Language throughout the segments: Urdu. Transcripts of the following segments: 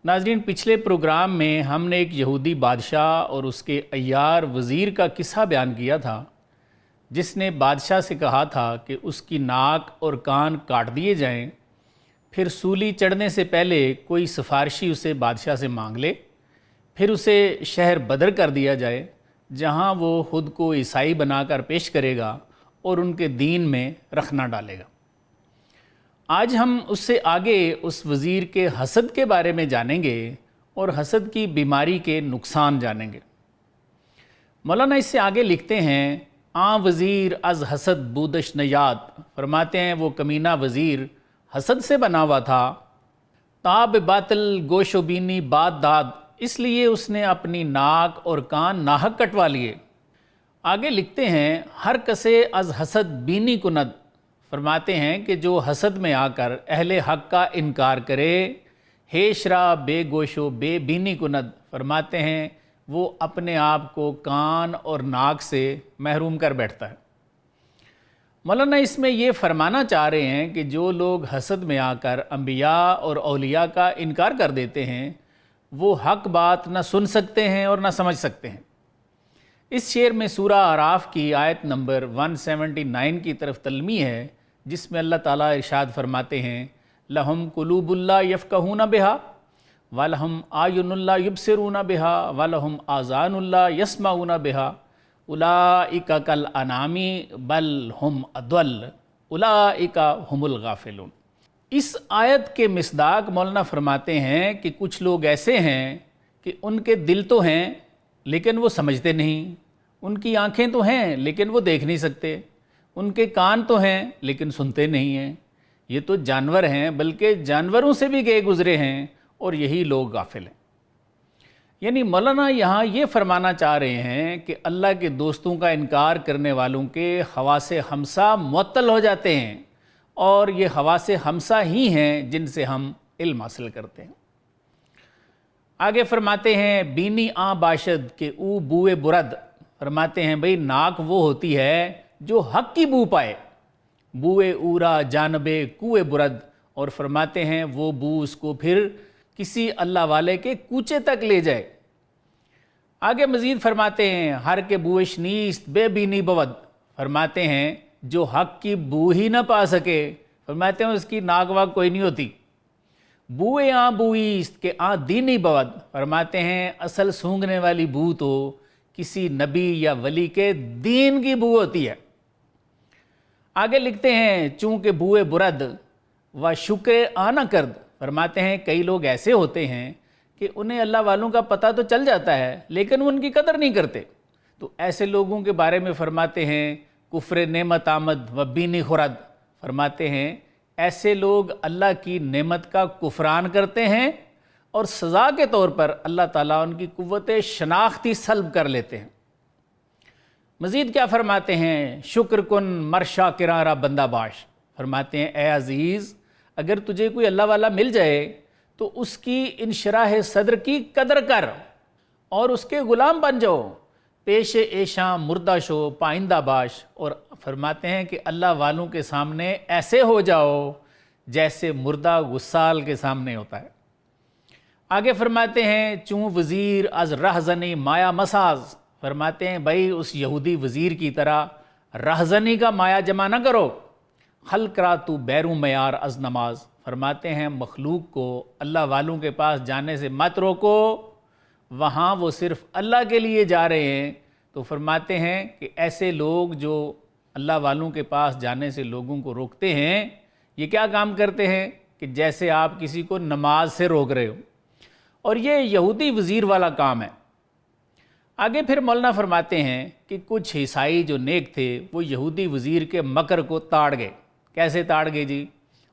ناظرین، پچھلے پروگرام میں ہم نے ایک یہودی بادشاہ اور اس کے عیار وزیر کا قصہ بیان کیا تھا، جس نے بادشاہ سے کہا تھا کہ اس کی ناک اور کان کاٹ دیے جائیں، پھر سولی چڑھنے سے پہلے کوئی سفارشی اسے بادشاہ سے مانگ لے، پھر اسے شہر بدر کر دیا جائے جہاں وہ خود کو عیسائی بنا کر پیش کرے گا اور ان کے دین میں رخنہ ڈالے گا۔ آج ہم اس سے آگے اس وزیر کے حسد کے بارے میں جانیں گے اور حسد کی بیماری کے نقصان جانیں گے۔ مولانا اس سے آگے لکھتے ہیں، وزیر از حسد بودش نیاد، فرماتے ہیں وہ کمینہ وزیر حسد سے بنا ہوا تھا، تاب باطل گوش و بینی باد داد، اس لیے اس نے اپنی ناک اور کان ناحق کٹوا لیے۔ آگے لکھتے ہیں، ہر کسے از حسد بینی کند، فرماتے ہیں کہ جو حسد میں آ کر اہل حق کا انکار کرے، ہیشرا بے گوش و بے بینی کند، فرماتے ہیں وہ اپنے آپ کو کان اور ناک سے محروم کر بیٹھتا ہے۔ مولانا اس میں یہ فرمانا چاہ رہے ہیں کہ جو لوگ حسد میں آ کر انبیاء اور اولیاء کا انکار کر دیتے ہیں، وہ حق بات نہ سن سکتے ہیں اور نہ سمجھ سکتے ہیں۔ اس شعر میں سورہ اعراف کی آیت نمبر 179 کی طرف تلمیح ہے، جس میں اللہ تعالیٰ ارشاد فرماتے ہیں، لَهُمْ قُلُوبُ اللَّهِ يَفْقَهُونَ بِهَا وَلَهُمْ أَعْيُنُ اللَّهِ يُبْصِرُونَ بِهَا وَلَهُمْ آذَانُ اللَّهِ يَسْمَعُونَ بِهَا أُولَٰئِكَ كَالْأَنْعَامِ بَلْ هُمْ أَضَلُّ أُولَٰئِكَ هُمُ الْغَافِلُونَ۔ اس آیت کے مصداق مولانا فرماتے ہیں کہ کچھ لوگ ایسے ہیں کہ ان کے دل تو ہیں لیکن وہ سمجھتے نہیں، ان کی آنکھیں تو ہیں لیکن وہ دیکھ نہیں سکتے، ان کے کان تو ہیں لیکن سنتے نہیں ہیں، یہ تو جانور ہیں، بلکہ جانوروں سے بھی گئے گزرے ہیں، اور یہی لوگ غافل ہیں۔ یعنی مولانا یہاں یہ فرمانا چاہ رہے ہیں کہ اللہ کے دوستوں کا انکار کرنے والوں کے حواس خمسہ معطل ہو جاتے ہیں، اور یہ حواس خمسہ ہی ہیں جن سے ہم علم حاصل کرتے ہیں۔ آگے فرماتے ہیں، بینی باشد کے او بوئے برد، فرماتے ہیں بھئی ناک وہ ہوتی ہے جو حق کی بو پائے، بوئے اورا جانبے کوئے برد، اور فرماتے ہیں وہ بو اس کو پھر کسی اللہ والے کے کوچے تک لے جائے۔ آگے مزید فرماتے ہیں، ہر کے بوئش نیست بے بینی بود، فرماتے ہیں جو حق کی بو ہی نہ پا سکے، فرماتے ہیں اس کی ناک واک کوئی نہیں ہوتی۔ بوئے بوئیست کہ دینی بود، فرماتے ہیں اصل سونگھنے والی بو تو کسی نبی یا ولی کے دین کی بو ہوتی ہے۔ آگے لکھتے ہیں، چونکہ بوئے برد و شکر نہ کرد، فرماتے ہیں کئی لوگ ایسے ہوتے ہیں کہ انہیں اللہ والوں کا پتہ تو چل جاتا ہے لیکن وہ ان کی قدر نہیں کرتے، تو ایسے لوگوں کے بارے میں فرماتے ہیں کفر نعمت آمد و بینی خرد، فرماتے ہیں ایسے لوگ اللہ کی نعمت کا کفران کرتے ہیں اور سزا کے طور پر اللہ تعالیٰ ان کی قوت شناختی سلب کر لیتے ہیں۔ مزید کیا فرماتے ہیں، شکر کن مرشا کرارا بندہ باش، فرماتے ہیں اے عزیز اگر تجھے کوئی اللہ والا مل جائے تو اس کی انشراح صدر کی قدر کر اور اس کے غلام بن جاؤ، پیش ایشاں مردہ شو پائندہ باش، اور فرماتے ہیں کہ اللہ والوں کے سامنے ایسے ہو جاؤ جیسے مردہ غسال کے سامنے ہوتا ہے۔ آگے فرماتے ہیں، چوں وزیر از رہزنی مایا مساز، فرماتے ہیں بھائی اس یہودی وزیر کی طرح رہزنی کا مایا جمع نہ کرو، خلق را تو بیروں معیار از نماز، فرماتے ہیں مخلوق کو اللہ والوں کے پاس جانے سے مت روکو، وہاں وہ صرف اللہ کے لیے جا رہے ہیں۔ تو فرماتے ہیں کہ ایسے لوگ جو اللہ والوں کے پاس جانے سے لوگوں کو روکتے ہیں، یہ کیا کام کرتے ہیں کہ جیسے آپ کسی کو نماز سے روک رہے ہو، اور یہ یہودی وزیر والا کام ہے۔ آگے پھر مولانا فرماتے ہیں کہ کچھ عیسائی جو نیک تھے وہ یہودی وزیر کے مکر کو تاڑ گئے۔ کیسے تاڑ گئے جی؟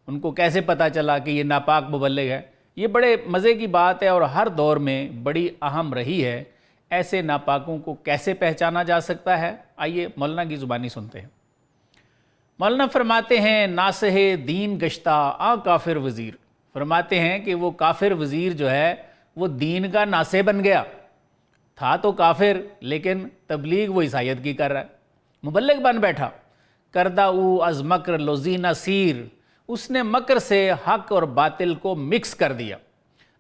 ان کو کیسے پتہ چلا کہ یہ ناپاک مبلغ ہے؟ یہ بڑے مزے کی بات ہے اور ہر دور میں بڑی اہم رہی ہے، ایسے ناپاکوں کو کیسے پہچانا جا سکتا ہے؟ آئیے مولانا کی زبانی سنتے ہیں۔ مولانا فرماتے ہیں، ناصح دین گشتہ کافر وزیر، فرماتے ہیں کہ وہ کافر وزیر جو ہے وہ دین کا ناصح بن گیا، تھا تو کافر لیکن تبلیغ وہ عیسائیت کی کر رہا ہے، مبلغ بن بیٹھا۔ کردہ او از مکر لوزینہ سیر، اس نے مکر سے حق اور باطل کو مکس کر دیا۔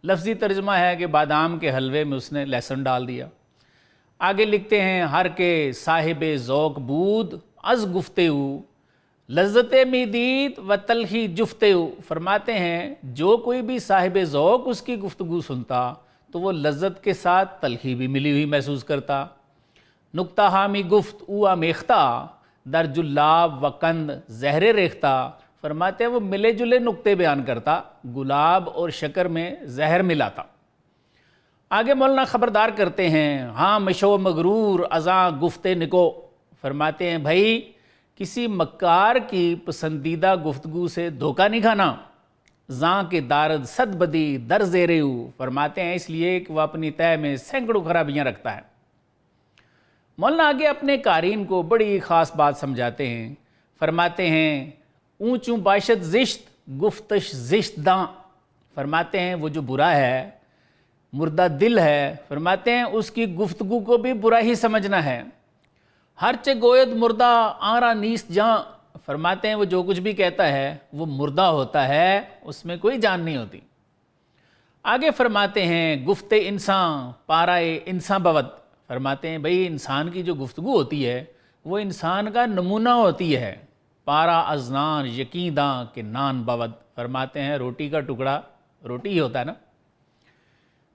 لفظی ترجمہ ہے کہ بادام کے حلوے میں اس نے لہسن ڈال دیا۔ آگے لکھتے ہیں ہر کے صاحب ذوق بود از گفتگو لذت می دید و تلخی جفتگو، فرماتے ہیں جو کوئی بھی صاحب ذوق اس کی گفتگو سنتا تو وہ لذت کے ساتھ تلخی بھی ملی ہوئی محسوس کرتا۔ نکتہ حامی گفت او امیختہ در جلاب و کند زہر ریختہ، فرماتے ہیں وہ ملے جلے نکتے بیان کرتا، گلاب اور شکر میں زہر ملاتا۔ آگے مولانا خبردار کرتے ہیں ہاں مشو مغرور ازاں گفتے نکو، فرماتے ہیں بھائی کسی مکار کی پسندیدہ گفتگو سے دھوکہ نہیں کھانا۔ زاں کے دارد صد بدی در زیرہو، فرماتے ہیں اس لیے کہ وہ اپنی تہہ میں سینکڑوں خرابیاں رکھتا ہے۔ مولانا آگے اپنے قارئین کو بڑی خاص بات سمجھاتے ہیں، فرماتے ہیں اونچوں باشد زشت گفتش زشت داں، فرماتے ہیں وہ جو برا ہے مردہ دل ہے، فرماتے ہیں اس کی گفتگو کو بھی برا ہی سمجھنا ہے۔ ہر چے گوید مردہ آرا نیست جاں، فرماتے ہیں وہ جو کچھ بھی کہتا ہے وہ مردہ ہوتا ہے، اس میں کوئی جان نہیں ہوتی۔ آگے فرماتے ہیں گفت انسان پارائے انسان بود، فرماتے ہیں بھئی انسان کی جو گفتگو ہوتی ہے وہ انسان کا نمونہ ہوتی ہے۔ پارا از نان یقین داں کہ نان بود، فرماتے ہیں روٹی کا ٹکڑا روٹی ہی ہوتا ہے نا۔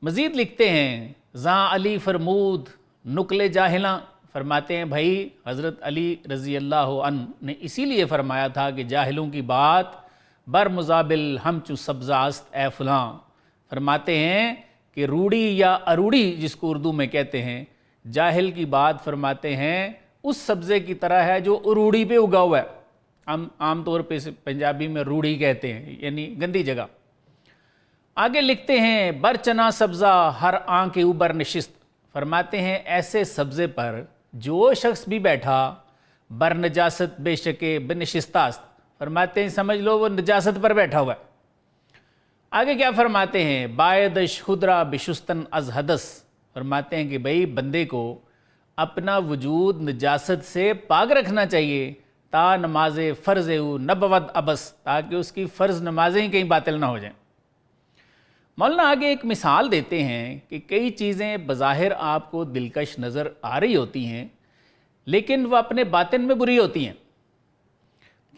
مزید لکھتے ہیں زاں علی فرمود نقل جاہلاں، فرماتے ہیں بھائی حضرت علی رضی اللہ عنہ نے اسی لیے فرمایا تھا کہ جاہلوں کی بات بر مزابل ہم چو سبزاست اے فلاں، فرماتے ہیں کہ روڑی یا اروڑی جس کو اردو میں کہتے ہیں، جاہل کی بات فرماتے ہیں اس سبزے کی طرح ہے جو اروڑی پہ اگا ہوا ہے۔ ہم عام طور پہ پنجابی میں روڑی کہتے ہیں، یعنی گندی جگہ۔ آگے لکھتے ہیں بر چنا سبزہ ہر آنکھ کے اوپر نشست، فرماتے ہیں ایسے سبزے پر جو شخص بھی بیٹھا بر نجاست بے شکے بنشستاست، فرماتے ہیں سمجھ لو وہ نجاست پر بیٹھا ہوا ہے۔ آگے کیا فرماتے ہیں بائدش خدرا بشستن از حدث، فرماتے ہیں کہ بھئی بندے کو اپنا وجود نجاست سے پاک رکھنا چاہیے تا نماز فرض نبود ابس، تاکہ اس کی فرض نمازیں ہی کہیں باطل نہ ہو جائیں۔ مولانا آگے ایک مثال دیتے ہیں کہ کئی چیزیں بظاہر آپ کو دلکش نظر آ رہی ہوتی ہیں لیکن وہ اپنے باطن میں بری ہوتی ہیں۔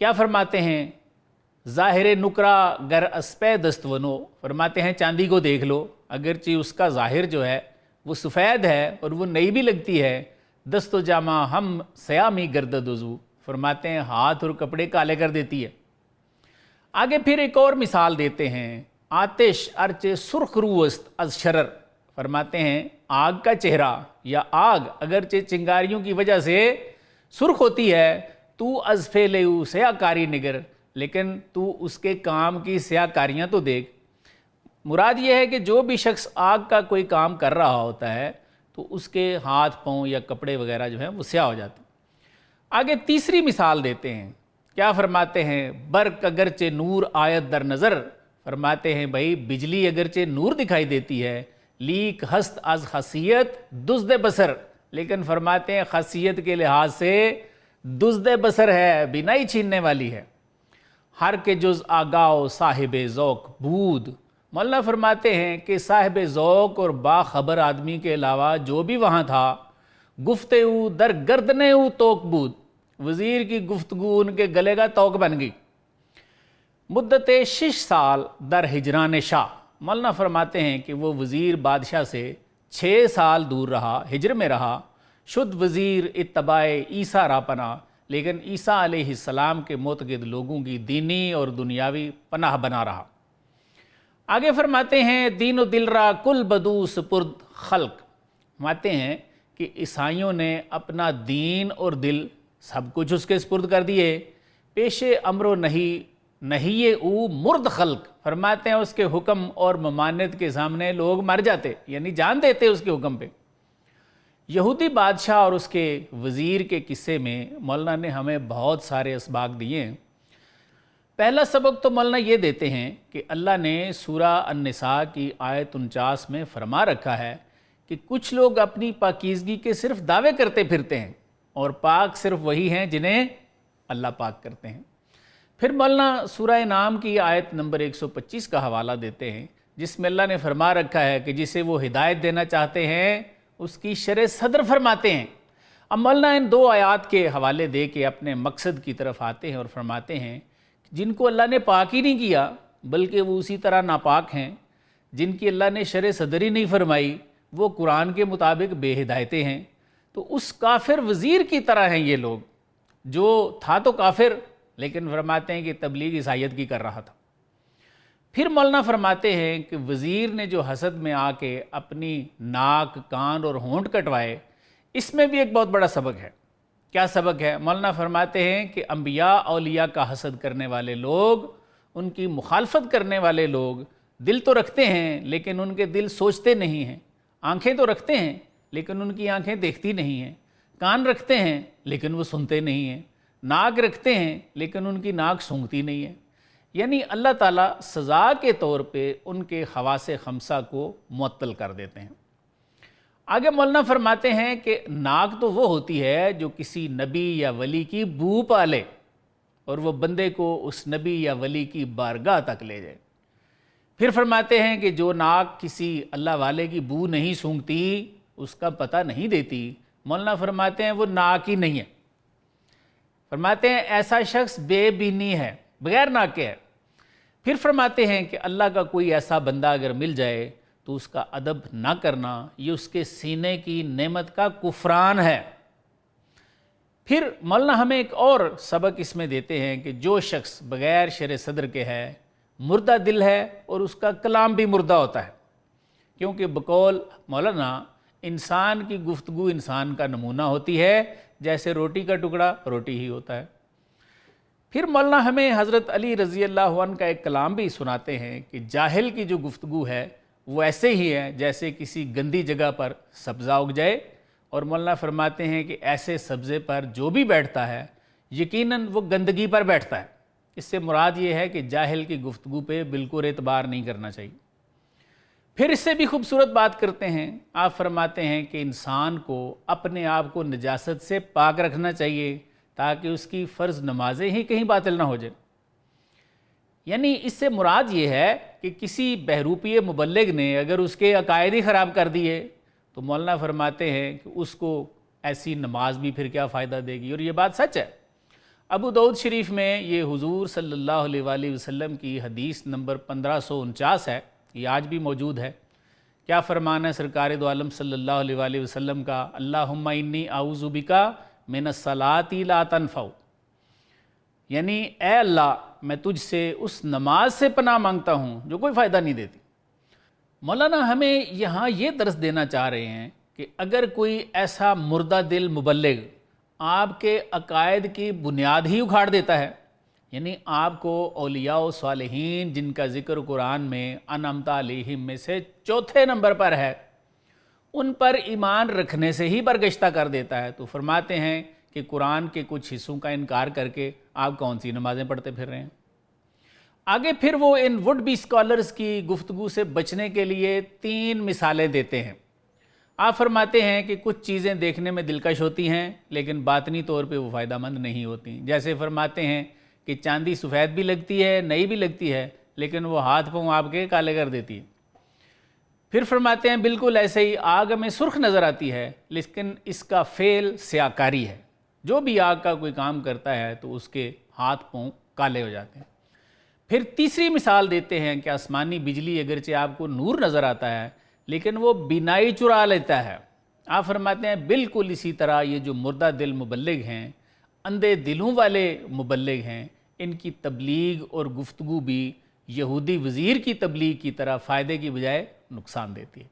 کیا فرماتے ہیں ظاہر نکرا گر اسپے دستونو، فرماتے ہیں چاندی کو دیکھ لو اگرچہ اس کا ظاہر جو ہے وہ سفید ہے اور وہ نئی بھی لگتی ہے، دست و جامہ ہم سیامی گردد وضو، فرماتے ہیں ہاتھ اور کپڑے کالے کر دیتی ہے۔ آگے پھر ایک اور مثال دیتے ہیں آتش ارچ سرخ روست از شرر، فرماتے ہیں آگ کا چہرہ یا آگ اگرچہ چنگاریوں کی وجہ سے سرخ ہوتی ہے تو از فعلہ سیاہ کاری نگر، لیکن تو اس کے کام کی سیاہ کاریاں تو دیکھ۔ مراد یہ ہے کہ جو بھی شخص آگ کا کوئی کام کر رہا ہوتا ہے تو اس کے ہاتھ پاؤں یا کپڑے وغیرہ جو ہیں وہ سیاہ ہو جاتے ہیں۔ آگے تیسری مثال دیتے ہیں، کیا فرماتے ہیں برق اگرچہ نور آیت در نظر، فرماتے ہیں بھائی بجلی اگرچہ نور دکھائی دیتی ہے لیک ہست از خاصیت دزد بصر، لیکن فرماتے ہیں خاصیت کے لحاظ سے دزد بصر ہے، بینائی چھیننے والی ہے۔ ہر کے جز آگاؤ صاحب ذوق بود، مولانا فرماتے ہیں کہ صاحب ذوق اور باخبر آدمی کے علاوہ جو بھی وہاں تھا گفتگو در گردنے توق بود، وزیر کی گفتگو ان کے گلے کا توق بن گئی۔ مدت 6 سال در ہجران شاہ، مولانا فرماتے ہیں کہ وہ وزیر بادشاہ سے 6 سال دور رہا، ہجر میں رہا، شد وزیر اتباع عیسیٰ را پناہ، لیکن عیسیٰ علیہ السلام کے معتقد لوگوں کی دینی اور دنیاوی پناہ بنا رہا۔ آگے فرماتے ہیں دین و دل را کل بدو سپرد خلق، فرماتے ہیں کہ عیسائیوں نے اپنا دین اور دل سب کچھ اس کے سپرد کر دیے، پیش امر و نہیں او مرد خلق، فرماتے ہیں اس کے حکم اور ممانعت کے سامنے لوگ مر جاتے، یعنی جان دیتے اس کے حکم پہ۔ یہودی بادشاہ اور اس کے وزیر کے قصے میں مولانا نے ہمیں بہت سارے اسباق دیے ہیں۔ پہلا سبق تو مولانا یہ دیتے ہیں کہ اللہ نے سورہ النساء کی آیت 49 میں فرما رکھا ہے کہ کچھ لوگ اپنی پاکیزگی کے صرف دعوے کرتے پھرتے ہیں اور پاک صرف وہی ہیں جنہیں اللہ پاک کرتے ہیں۔ پھر مولانا سورہ انعام کی آیت نمبر 125 کا حوالہ دیتے ہیں جس میں اللہ نے فرما رکھا ہے کہ جسے وہ ہدایت دینا چاہتے ہیں اس کی شرح صدر فرماتے ہیں۔ اب مولانا ان دو آیات کے حوالے دے کے اپنے مقصد کی طرف آتے ہیں اور فرماتے ہیں جن کو اللہ نے پاک ہی نہیں کیا بلکہ وہ اسی طرح ناپاک ہیں، جن کی اللہ نے شرح صدر ہی نہیں فرمائی وہ قرآن کے مطابق بے ہدایتیں ہیں، تو اس کافر وزیر کی طرح ہیں یہ لوگ، جو تھا تو کافر لیکن فرماتے ہیں کہ تبلیغ عیسائیت کی کر رہا تھا۔ پھر مولانا فرماتے ہیں کہ وزیر نے جو حسد میں آ کے اپنی ناک، کان اور ہونٹ کٹوائے، اس میں بھی ایک بہت بڑا سبق ہے۔ کیا سبق ہے؟ مولانا فرماتے ہیں کہ انبیاء اولیاء کا حسد کرنے والے لوگ، ان کی مخالفت کرنے والے لوگ دل تو رکھتے ہیں لیکن ان کے دل سوچتے نہیں ہیں، آنکھیں تو رکھتے ہیں لیکن ان کی آنکھیں دیکھتی نہیں ہیں، کان رکھتے ہیں لیکن وہ سنتے نہیں ہیں، ناک رکھتے ہیں لیکن ان کی ناک سونگھتی نہیں ہے۔ یعنی اللہ تعالیٰ سزا کے طور پہ ان کے حواس خمسہ کو معطل کر دیتے ہیں۔ آگے مولانا فرماتے ہیں کہ ناک تو وہ ہوتی ہے جو کسی نبی یا ولی کی بو پالے اور وہ بندے کو اس نبی یا ولی کی بارگاہ تک لے جائے۔ پھر فرماتے ہیں کہ جو ناک کسی اللہ والے کی بو نہیں سونگھتی، اس کا پتہ نہیں دیتی، مولانا فرماتے ہیں وہ ناک ہی نہیں ہے۔ فرماتے ہیں ایسا شخص بے بینی ہے، بغیر ناک کے ہے۔ پھر فرماتے ہیں کہ اللہ کا کوئی ایسا بندہ اگر مل جائے تو اس کا ادب نہ کرنا یہ اس کے سینے کی نعمت کا کفران ہے۔ پھر مولانا ہمیں ایک اور سبق اس میں دیتے ہیں کہ جو شخص بغیر شرع صدر کے ہے مردہ دل ہے اور اس کا کلام بھی مردہ ہوتا ہے، کیونکہ بقول مولانا انسان کی گفتگو انسان کا نمونہ ہوتی ہے، جیسے روٹی کا ٹکڑا روٹی ہی ہوتا ہے۔ پھر مولانا ہمیں حضرت علی رضی اللہ عنہ کا ایک کلام بھی سناتے ہیں کہ جاہل کی جو گفتگو ہے وہ ایسے ہی ہے جیسے کسی گندی جگہ پر سبزہ اگ جائے، اور مولانا فرماتے ہیں کہ ایسے سبزے پر جو بھی بیٹھتا ہے یقیناً وہ گندگی پر بیٹھتا ہے۔ اس سے مراد یہ ہے کہ جاہل کی گفتگو پہ بالکل اعتبار نہیں کرنا چاہیے۔ پھر اس سے بھی خوبصورت بات کرتے ہیں، آپ فرماتے ہیں کہ انسان کو اپنے آپ کو نجاست سے پاک رکھنا چاہیے تاکہ اس کی فرض نمازیں ہی کہیں باطل نہ ہو جائیں۔ یعنی اس سے مراد یہ ہے کہ کسی بہروپی مبلغ نے اگر اس کے عقائد ہی خراب کر دیے تو مولانا فرماتے ہیں کہ اس کو ایسی نماز بھی پھر کیا فائدہ دے گی، اور یہ بات سچ ہے۔ ابو داؤد شریف میں یہ حضور صلی اللہ علیہ وآلہ وسلم کی حدیث نمبر 1549 ہے، یہ آج بھی موجود ہے۔ کیا فرمان ہے سرکار دو عالم صلی اللہ علیہ وآلہ وسلم کا؟ اللہم انی اعوذ بکا من الصلاۃ لا تنفع، یعنی اے اللہ میں تجھ سے اس نماز سے پناہ مانگتا ہوں جو کوئی فائدہ نہیں دیتی۔ مولانا ہمیں یہاں یہ درس دینا چاہ رہے ہیں کہ اگر کوئی ایسا مردہ دل مبلغ آپ کے عقائد کی بنیاد ہی اکھاڑ دیتا ہے، یعنی آپ کو اولیاء و صالحین جن کا ذکر قرآن میں انعمت علیہم میں سے چوتھے نمبر پر ہے، ان پر ایمان رکھنے سے ہی برگشتہ کر دیتا ہے، تو فرماتے ہیں کہ قرآن کے کچھ حصوں کا انکار کر کے آپ کون سی نمازیں پڑھتے پھر رہے ہیں۔ آگے پھر وہ ان وڈ بی اسکالرز کی گفتگو سے بچنے کے لیے 3 مثالیں دیتے ہیں۔ آپ فرماتے ہیں کہ کچھ چیزیں دیکھنے میں دلکش ہوتی ہیں لیکن باطنی طور پہ وہ فائدہ مند نہیں ہوتی، جیسے فرماتے ہیں کہ چاندی سفید بھی لگتی ہے، نئی بھی لگتی ہے، لیکن وہ ہاتھ پاؤں آپ کے کالے کر دیتی ہے۔ پھر فرماتے ہیں بالکل ایسے ہی آگ میں سرخ نظر آتی ہے لیکن اس کا فعل سیاکاری ہے، جو بھی آگ کا کوئی کام کرتا ہے تو اس کے ہاتھ پاؤں کالے ہو جاتے ہیں۔ پھر تیسری مثال دیتے ہیں کہ آسمانی بجلی اگرچہ آپ کو نور نظر آتا ہے لیکن وہ بینائی چرا لیتا ہے۔ آپ فرماتے ہیں بالکل اسی طرح یہ جو مردہ دل مبلغ ہیں، اندھے دلوں والے مبلغ ہیں، ان کی تبلیغ اور گفتگو بھی یہودی وزیر کی تبلیغ کی طرح فائدے کی بجائے نقصان دیتی ہے۔